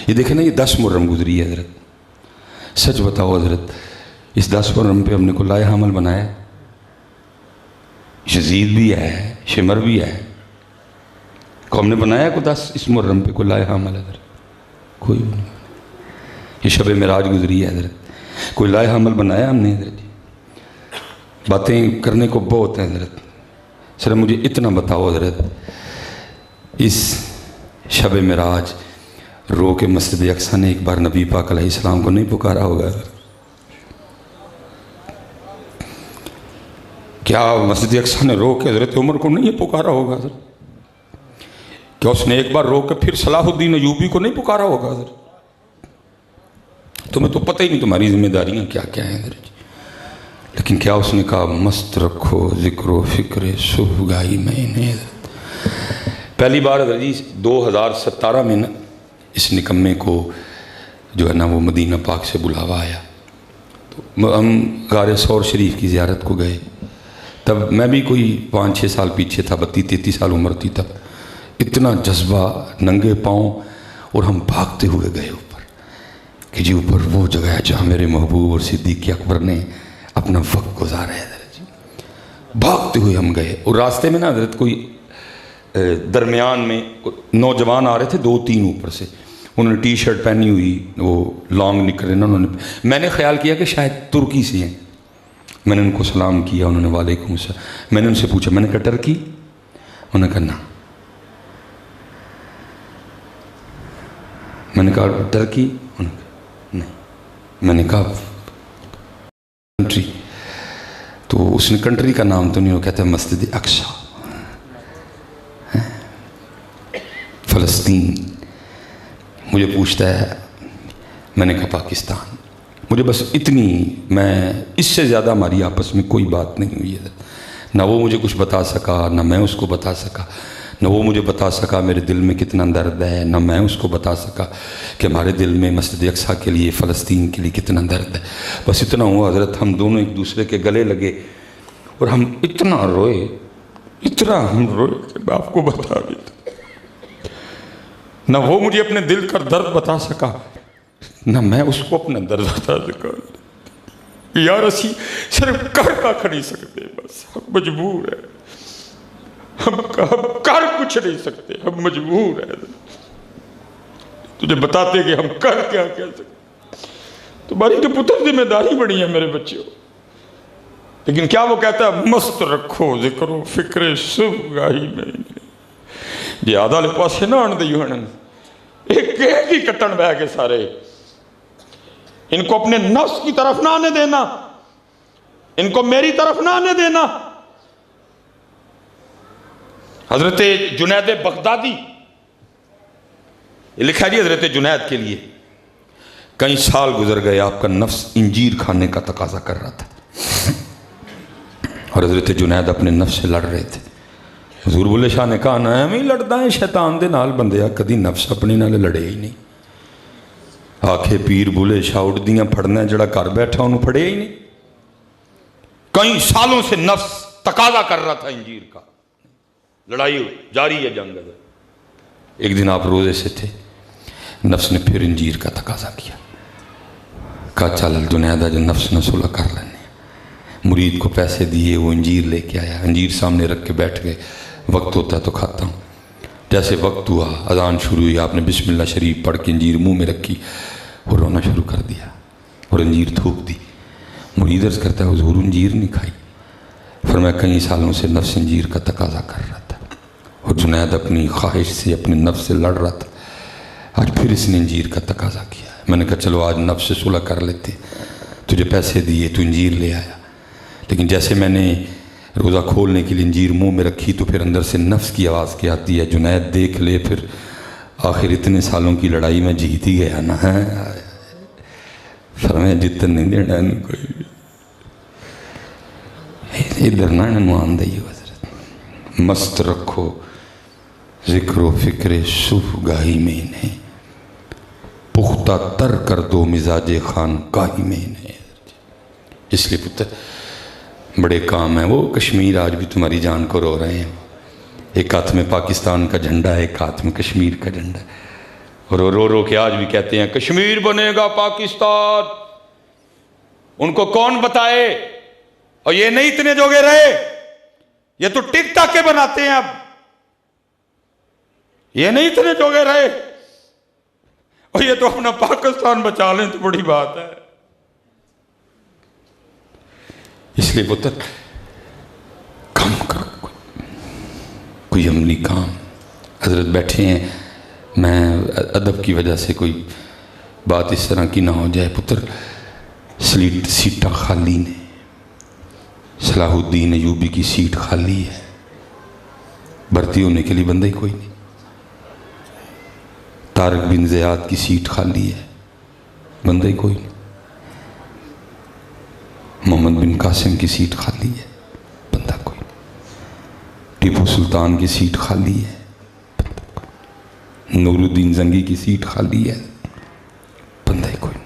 یہ دیکھیں نا، یہ 10 محرم گزری ہے حضرت. سچ بتاؤ حضرت، اس 10 محرم پہ ہم نے کو لائے حمل بنایا؟ یزید بھی ہے، شمر بھی ہے، کو ہم نے بنایا کو 10 اس محرم پہ کو لائے حمل حضرت؟ کوئی نہیں. یہ شب معراج گزری ہے حضرت، کوئی لائے حمل بنایا ہم نے حضرت؟ باتیں کرنے کو بہت ہیں حضرت. صرف مجھے اتنا بتاؤ حضرت، اس شب معراج رو کے مسجد اقصیٰ نے ایک بار نبی پاک علیہ السلام کو نہیں پکارا ہوگا؟ کیا مسجد اقصیٰ نے رو کے حضرت عمر کو نہیں پکارا ہوگا حضرت؟ کیا اس نے ایک بار رو کے پھر صلاح الدین ایوبی کو نہیں پکارا ہوگا حضرت؟ تمہیں تو پتہ ہی نہیں تمہاری ذمہ داریاں کیا کیا ہیں حضرت. لیکن کیا اس نے کہا مست رکھو ذکر و فکر صبح گاہی میں انہیں حضرت؟ پہلی بار حضرت جی 2017 میں نا اس نکمے کو جو ہے نا وہ مدینہ پاک سے بلاوا آیا، تو ہم غار ثور شریف کی زیارت کو گئے. تب میں بھی کوئی 5-6 سال پیچھے تھا، 32-33 سال عمر تھی تب. اتنا جذبہ، ننگے پاؤں، اور ہم بھاگتے ہوئے گئے اوپر کہ جی اوپر وہ جگہ ہے جہاں میرے محبوب اور صدیق اکبر نے اپنا وقت گزارا ہے حضرت جی. بھاگتے ہوئے ہم گئے، اور راستے میں نا حضرت کوئی درمیان میں نوجوان آ رہے تھے 2-3 اوپر سے، انہوں نے ٹی شرٹ پہنی ہوئی، وہ لانگ نکلے نا، میں نے خیال کیا کہ شاید ترکی سے ہیں. میں نے ان کو سلام کیا، انہوں نے وعلیکم السلام. میں نے ان سے پوچھا، میں نے کہا ٹرکی؟ انہوں نے کہا نا. میں نے کہا ٹرکی؟ انہوں نے کہا نہیں. میں نے کہا کنٹری؟ تو اس نے کنٹری کا نام تو نہیں، وہ کہتا ہے مسجد اقصیٰ، فلسطین. مجھے پوچھتا ہے، میں نے کہا پاکستان. مجھے بس اتنی، میں اس سے زیادہ ہماری آپس میں کوئی بات نہیں ہوئی ہے. نہ وہ مجھے کچھ بتا سکا، نہ میں اس کو بتا سکا. نہ وہ مجھے بتا سکا میرے دل میں کتنا درد ہے، نہ میں اس کو بتا سکا کہ ہمارے دل میں مسجد اقصیٰ کے لیے، فلسطین کے لیے کتنا درد ہے. بس اتنا ہوا حضرت، ہم دونوں ایک دوسرے کے گلے لگے اور ہم اتنا روئے، اتنا ہم روئے کہ میں آپ کو بتا دیتا. نہ وہ مجھے اپنے دل کا درد بتا سکا، نہ میں اس کو اپنا درد بتا سکا. یار اسی صرف کر کا کھڑی سکتے، بس ہم مجبور ہیں، ہم کر کچھ نہیں سکتے، ہم مجبور ہیں. تجھے بتاتے کہ ہم کر کیا کہہ سکتے. تمہاری تو پتر ذمہ داری بڑی ہے میرے بچے. لیکن کیا وہ کہتا ہے مست رکھو ذکر و فکر صبح گاہی میں. جی آدھا لے پاسے نہ آن دیو ہنن، ایک ہی کٹن بہ کے سارے. ان کو اپنے نفس کی طرف نہ آنے دینا، ان کو میری طرف نہ آنے دینا. حضرت جنید بغدادی، یہ لکھا جی حضرت جنید کے لیے، کئی سال گزر گئے، آپ کا نفس انجیر کھانے کا تقاضا کر رہا تھا، اور حضرت جنید اپنے نفس سے لڑ رہے تھے. حضور بلے شاہ نے کہا نا میں لڑتا ہے شیطان دے نال بندیا، کدی نفس اپنے نال لڑے ہی نہیں. آکھے پیر بلے شاہ اٹھ دیاں پھڑنا ہے، جڑا گھر بیٹھا انہوں پھڑے ہی نہیں. کئی سالوں سے نفس تقاضا کر رہا تھا انجیر کا، لڑائی جاری ہے جنگ. ایک دن آپ روزے سے تھے، نفس نے پھر انجیر کا تقاضا کیا. کہا چل جنیدہ جو نفس نہ صلح کر لینے. مرید کو پیسے دیے، وہ انجیر لے کے آیا، انجیر سامنے رکھ کے بیٹھ گئے. وقت ہوتا ہے تو کھاتا ہوں. جیسے وقت ہوا، اذان شروع ہوئی، آپ نے بسم اللہ شریف پڑھ کے انجیر منہ میں رکھی اور رونا شروع کر دیا اور انجیر تھوک دی. مرید عرض کرتا ہے حضور انجیر نہیں کھائی. فرمایا کئی سالوں سے نفس انجیر کا تقاضا کر رہا تھا، اور جنید اپنی خواہش سے، اپنے نفس سے لڑ رہا تھا. آج پھر اس نے انجیر کا تقاضا کیا. میں نے کہا چلو آج نفس سے صلح کر لیتے. تجھے پیسے دیے، تو انجیر لے آیا. لیکن جیسے میں نے روزہ کھولنے کے لیے انجیر منہ میں رکھی تو پھر اندر سے نفس کی آواز کیا آتی ہے جنید دیکھ لے، پھر آخر اتنے سالوں کی لڑائی میں جیت ہی گیا نا. فرمایا جتن نہیں دینا ان کوئی، ادھر نہ نمان دئی. حضرت مست رکھو ذکر و فکر صبح گاہی میں انہیں، پختہ تر کر دو مزاج خان گاہی میں انہیں. اس لیے پتر بڑے کام ہیں. وہ کشمیر آج بھی تمہاری جان کو رو رہے ہیں. ایک ہاتھ میں پاکستان کا جھنڈا ہے، ایک ہاتھ میں کشمیر کا جھنڈا ہے. اور رو رو کے آج بھی کہتے ہیں کشمیر بنے گا پاکستان. ان کو کون بتائے؟ اور یہ نہیں اتنے جوگے رہے، یہ تو ٹک ٹاک کے بناتے ہیں. اب یہ نہیں اتنے جوگے رہے، اور یہ تو اپنا پاکستان بچا لیں تو بڑی بات ہے. اس لیے پتر کام کرو، کوئی عملی کام. حضرت بیٹھے ہیں، میں ادب کی وجہ سے کوئی بات اس طرح کی نہ ہو جائے. پتر سیٹاں خالی نے، صلاح الدین ایوبی کی سیٹ خالی ہے، بھرتی ہونے کے لیے بندہ ہی کوئی نہیں. طارق بن زیاد کی سیٹ خالی ہے، بندہ ہی کوئی نہیں. محمد بن قاسم کی سیٹ خالی ہے، بندہ کوئی نہیں. ٹیپو سلطان کی سیٹ خالی ہے، بندہ کوئی نہیں. نور الدین زنگی کی سیٹ خالی ہے، بندہ ہی کوئی نہیں.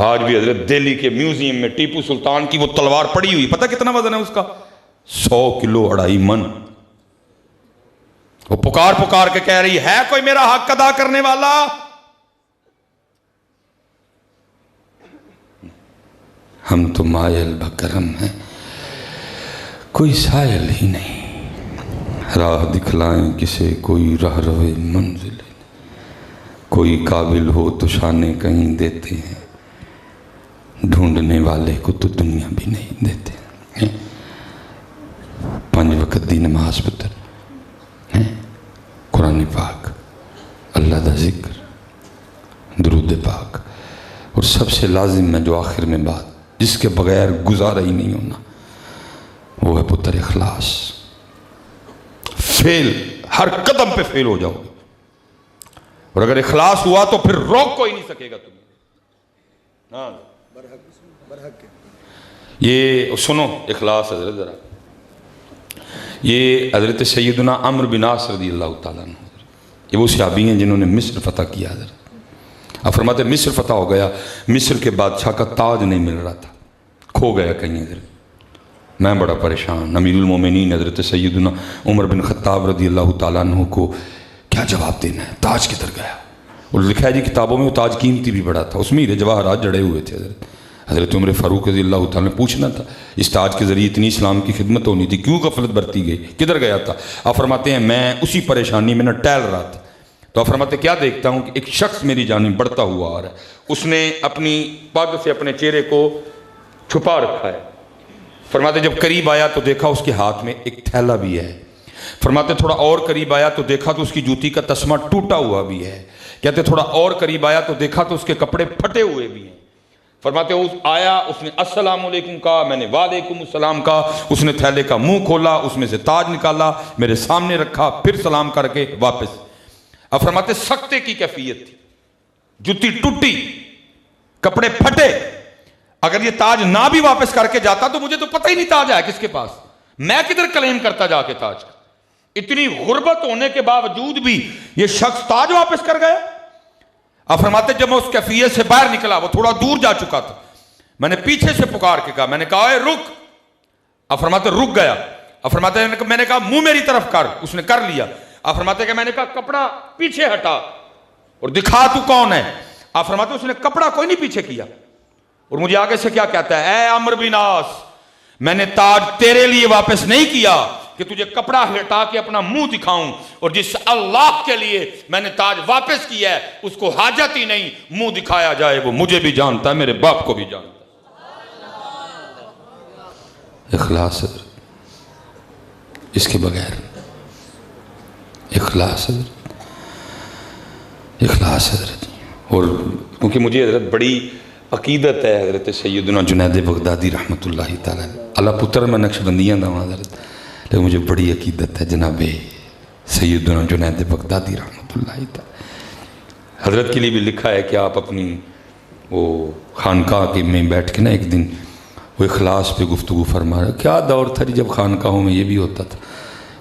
آج بھی حضرت دہلی کے میوزیم میں ٹیپو سلطان کی وہ تلوار پڑی ہوئی، پتہ کتنا وزن ہے اس کا؟ 100 کلو 2.5 من. وہ پکار پکار کے کہہ رہی ہے کوئی میرا حق ادا کرنے والا؟ ہم تو مائل بکرم ہیں، کوئی سائل ہی نہیں. راہ دکھلائیں کسے کوئی راہ روے منزل، کوئی قابل ہو تو شانے کہیں دیتے ہیں، ڈھونڈنے والے کو تو دنیا بھی نہیں دیتے. 5 وقت دی نماز پتر، قرآن پاک، اللہ دا ذکر، درود پاک، اور سب سے لازم میں جو آخر میں بات جس کے بغیر گزارا ہی نہیں ہونا، وہ ہے پتر اخلاص. فیل ہر قدم پہ فیل ہو جاؤ گے، اور اگر اخلاص ہوا تو پھر روک کوئی نہیں سکے گا تمہیں. ہاں یہ سنو اخلاص حضرت ذرا. یہ حضرت سیدنا عمرو بن عاص رضی اللہ تعالیٰ عنہ، یہ وہ صحابی ہیں جنہوں نے مصر فتح کیا. حضرت اب فرماتے مصر فتح ہو گیا، مصر کے بادشاہ کا تاج نہیں مل رہا تھا، کھو گیا کہیں. حضرت میں بڑا پریشان. امیر المومنین حضرت سیدنا عمر بن خطاب رضی اللہ تعالیٰ عنہ کو کیا جواب دینا ہے؟ تاج کدھر گیا؟ اور لکھا ہے جی کتابوں میں وہ تاج قیمتی بھی بڑا تھا، اس میں ہیرے جواہرات جڑے ہوئے تھے. حضرت عمر فاروق رضی اللہ تعالیٰ نے پوچھنا تھا، اس تاج کے ذریعے اتنی اسلام کی خدمت ہونی تھی، کیوں غفلت برتی گئی؟ کدھر گیا تھا؟ آپ فرماتے ہیں میں اسی پریشانی میں نہ ٹہل رہا تھا، تو آپ فرماتے کیا دیکھتا ہوں کہ ایک شخص میری جانب بڑھتا ہوا آ رہا ہے. اس نے اپنی پگ سے اپنے چہرے کو چھپا رکھا ہے. فرماتے جب قریب آیا تو دیکھا اس کے ہاتھ میں ایک تھیلا بھی ہے. فرماتے تھوڑا اور قریب آیا تو دیکھا تو اس کی جوتی کا تسمہ ٹوٹا ہوا بھی ہے. کہتے تھوڑا اور قریب آیا تو دیکھا تو اس کے کپڑے پھٹے ہوئے بھی ہیں. فرماتے آیا، اس نے السلام علیکم کہا، میں نے وعلیکم السلام کہا. اس نے تھیلے کا منہ کھولا، اس میں سے تاج نکالا، میرے سامنے رکھا، پھر سلام کر کے واپس. اب فرماتے سکتے کی کیفیت تھی، جوتی ٹوٹی، کپڑے پھٹے. اگر یہ تاج نہ بھی واپس کر کے جاتا تو مجھے تو پتہ ہی نہیں تاج ہے کس کے پاس، میں کدھر کلیم کرتا جا کے تاج کا. اتنی غربت ہونے کے باوجود بھی یہ شخص تاج واپس کر گیا. اب فرماتے جب میں اس کیفیت سے باہر نکلا، وہ تھوڑا دور جا چکا تھا، میں نے پیچھے سے پکار کے کہا، میں نے کہا اے رک. اب فرماتے رک گیا. اب فرماتے میں نے کہا منہ میری طرف کر، اس نے کر لیا. اب فرماتے کہ میں نے کہا کپڑا پیچھے ہٹا اور دکھا تو کون ہے. اب فرماتے اس نے کپڑا کوئی نہیں پیچھے کیا، اور مجھے آگے سے کیا کہتا ہے، اے عمرو بن عاص، میں نے تاج تیرے لیے واپس نہیں کیا کہ تجھے کپڑا ہٹا کے اپنا منہ دکھاؤں، اور جس اللہ کے لیے میں نے تاج واپس کیا ہے اس کو حاجت ہی نہیں منہ دکھایا جائے، وہ مجھے بھی جانتا ہے، میرے باپ کو بھی جانتا ہے. اخلاص اس کے بغیر اخلاص حضرت. اور کیونکہ مجھے حضرت بڑی عقیدت ہے حضرت سیدنا جنید بغدادی رحمۃ اللہ تعالیٰ اللہ پتر میں نقش بندیاں دا حضرت، لیکن مجھے بڑی عقیدت ہے جناب سیدنا جنید بغدادی رحمۃ اللہ تعالیٰ. حضرت کے لیے بھی لکھا ہے کہ آپ اپنی وہ خانقاہ کے میں بیٹھ کے نا ایک دن وہ اخلاص پہ گفتگو فرما رہا. کیا دور تھا جی جب خانقاہوں میں یہ بھی ہوتا تھا،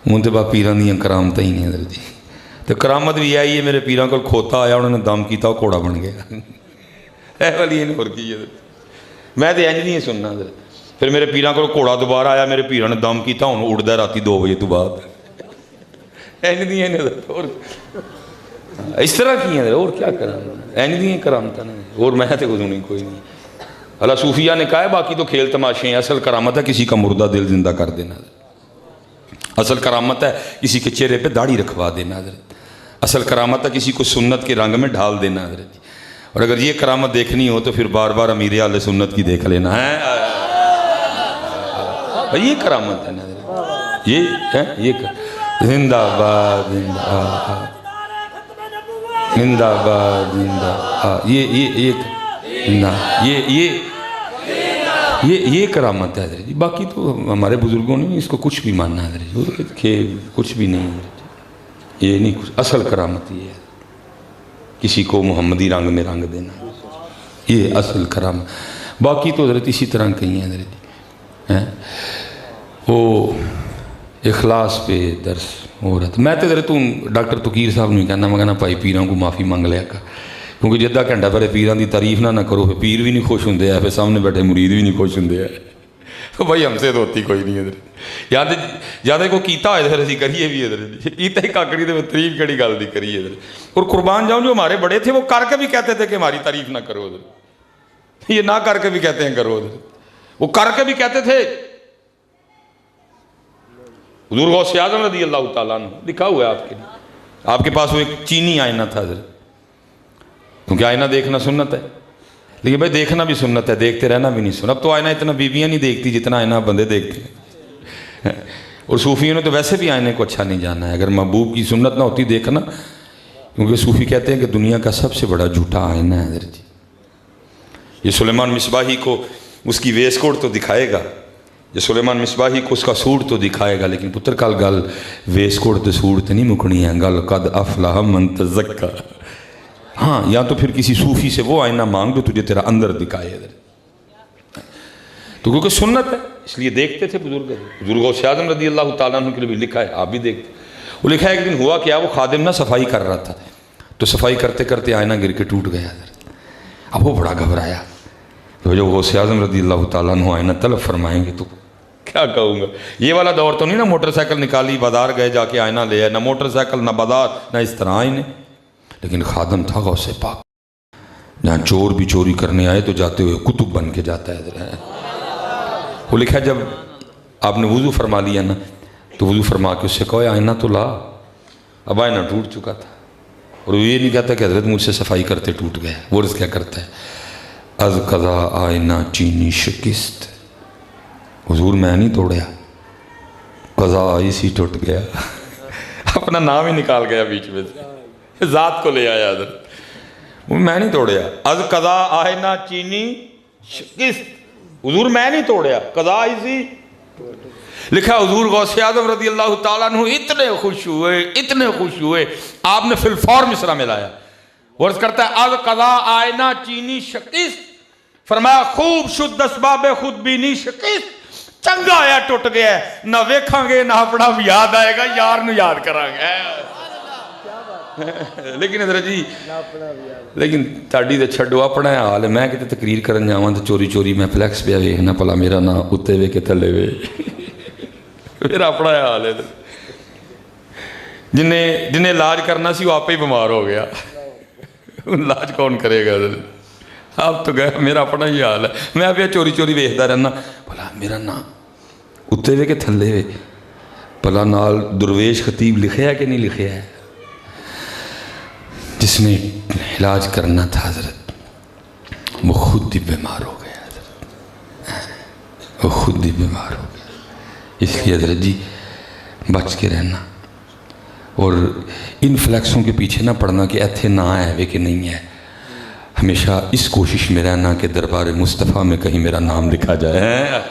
مونتے با پیران دیاں کرامتیں ہی نہیں حضرت جی. تو کرامت بھی آئی ہے، میرے پیران کو کھوتا آیا، انہوں نے دم کیتا وہ گھوڑا بن گیا. اے والی نہیں اور کی میں تو انج نہیں سننا حضرت. پھر میرے پیران کو گھوڑا دوبارہ آیا، میرے پیران نے دم کیتا، ہوں اڑدا راتی 2 بجے تو بعد. انج نہیں حضرت. اور اس طرح کی ہیں اور کیا کرام این دی کرامت نہیں اور میں تے نہیں کوئی نہیں. اللہ صوفیہ نے کہا ہے باقی تو کھیل تماشے ہیں، اصل کرامت ہے کسی کا مردہ دل زندہ کر دینا. اصل کرامت ہے کسی کے چہرے پہ داڑھی رکھوا دینا حضرت. اصل کرامت ہے کسی کو سنت کے رنگ میں ڈھال دینا حضرت. اور اگر یہ کرامت دیکھنی ہو تو پھر بار بار امیر اہل سنت کی دیکھ لینا ہے. یہ کرامت ہے نا حضرت. یہ زندہ باد زندہ آباد زندہ باد زندہ آباد. یہ کرامت ہے حضرت. باقی تو ہمارے بزرگوں نے اس کو کچھ بھی ماننا حضرت کہ کچھ بھی نہیں حضرت. یہ نہیں کچھ اصل کرامت یہ ہے کسی کو محمدی رنگ میں رنگ دینا، یہ اصل کرامت. باقی تو حضرت اسی طرح کہیں ہیں حضرت. وہ اخلاص پہ درس ہو رہا تھا. میں تو حضرت ڈاکٹر تقیر صاحب نے کہنا میں کہنا بھائی پیروں کو معافی مانگ لیا کر، کیونکہ جدہ گھنٹہ پہلے پیروں کی تعریف نہ کرو پھر پیر بھی نہیں خوش ہوندے ہیں، پھر سامنے بیٹھے مرید بھی نہیں خوش ہوندے ہیں. تو بھائی ہم سے تو ہوتی کوئی نہیں حضرت. یاد کو کیتا ہوئے پھر اسی کریے بھی حضرت. کیتا ہی کاکڑی تو تعریف کڑی گل دی کریے حضرت. اور قربان جاؤں جو ہمارے بڑے تھے وہ کر کے بھی کہتے تھے کہ ہماری تعریف نہ کرو حضرت. یہ نہ کر کے بھی کہتے ہیں کرو حضرت. وہ کر کے بھی کہتے تھے. حضور غوث اعظم رضی اللہ تعالیٰ عنہ لکھا ہوا ہے آپ کے لیے. آپ کے پاس وہ ایک چینی آئینہ تھا حضرت، کیونکہ آئینہ دیکھنا سنت ہے. لیکن بھائی دیکھنا بھی سنت ہے، دیکھتے رہنا بھی نہیں سنت. اب تو آئینہ اتنا بیویاں نہیں دیکھتی جتنا آئینہ بندے دیکھتے ہیں. اور صوفیوں نے تو ویسے بھی آئینے کو اچھا نہیں جانا ہے. اگر محبوب کی سنت نہ ہوتی دیکھنا، کیونکہ صوفی کہتے ہیں کہ دنیا کا سب سے بڑا جھوٹا آئینہ ہے حضرت. یہ سلیمان مصباحی کو اس کی ویس کوٹ تو دکھائے گا، یہ سلیمان مصباحی کو اس کا سوٹ تو دکھائے گا، لیکن پتر کل گل ویس کوٹ تے سوٹ تے نہیں مکنی ہے. گل قد افلح من تزکا. ہاں یا تو پھر کسی صوفی سے وہ آئینہ مانگ دو تجھے تیرا اندر دکھائے حضرت. تو کیونکہ سنت ہے اس لیے دیکھتے تھے بزرگ. بزرگ غوث اعظم رضی اللہ تعالیٰ عنہ کے لیے بھی لکھا ہے، آپ بھی دیکھتے. وہ لکھا ہے ایک دن ہوا کیا، وہ خادم نہ صفائی کر رہا تھا تو صفائی کرتے کرتے آئینہ گر کے ٹوٹ گیا حضرت. اب وہ بڑا گھبرایا. تو جب غوث اعظم رضی اللہ تعالیٰ عنہ آئینہ طلب فرمائیں گے تو کیا کہوں گا. یہ والا دور تو نہیں نا موٹر سائیکل نکالی بازار گئے جا کے آئینہ لے آئے، نہ موٹر سائیکل نہ بازار نہ اس طرح آئینے. لیکن خادم تھا غوث پاک. جہاں چور بھی چوری کرنے آئے تو جاتے ہوئے کتب بن کے جاتا ہے حضرت. وہ لکھا جب آپ نے وضو فرما لیا نا تو وضو فرما کے اس سے کہو آئینہ تو لا. اب آئینہ ٹوٹ چکا تھا اور وہ یہ نہیں کہتا کہ حضرت مجھ سے صفائی کرتے ٹوٹ گیا. وہ رس کیا کرتا ہے، از قضا آئینہ چینی شکست. حضور میں نہیں توڑیا، قضا آئی سی ٹوٹ گیا. اپنا نام ہی نکال گیا بیچ میں سے، ذات کو لے آیا حضرت. میں نہیں توڑیا. از قضا آئینہ چینی شکست. حضور میں نہیں توڑیا، قضا آئی سی. لکھا حضور غوث اعظم رضی اللہ تعالیٰ عنہ اتنے خوش ہوئے آپ نے فی الفور مصرع میں لایا. ورز کرتا ہے از قضا آئینہ چینی شکست. فرمایا خوب شد اسباب خود بینی شکست. چنگا آیا ٹوٹ گیا ہے، نہ ویکھاں گے نہ اپنا بھی یاد آئے گا، یار نو یاد کریں گے. لیکن حضرت جی لیکن تاڑی دے چھڑو اپنا حال ہے. میں کہتے تقریر کرن جاواں تو چوری چوری میں فلیکس پہ ویکھنا پلا میرا نا اتے وے کے تھلے وے. میرا اپنا حال ہے. جنہیں علاج کرنا سی وہ آپ ہی بیمار ہو گیا. علاج کون کرے گا حضرت؟ آپ تو گئے. میرا اپنا ہی حال ہے. میں بھی چوری چوری ویکھدا رہنا بھلا میرا نا اتے وے کے تھلے وے. بھلا نال درویش خطیب لکھیا ہے کہ نہیں لکھیا ہے؟ جس نے علاج کرنا تھا حضرت وہ خود ہی بیمار ہو گیا حضرت. وہ خود ہی بیمار ہو گیا. اس لیے حضرت جی بچ کے رہنا اور ان فلیکسوں کے پیچھے نہ پڑنا کہ ایتھے نہ ہے وے کہ نہیں ہے. ہمیشہ اس کوشش میں رہنا کہ دربار مصطفیٰ میں کہیں میرا نام لکھا جائے.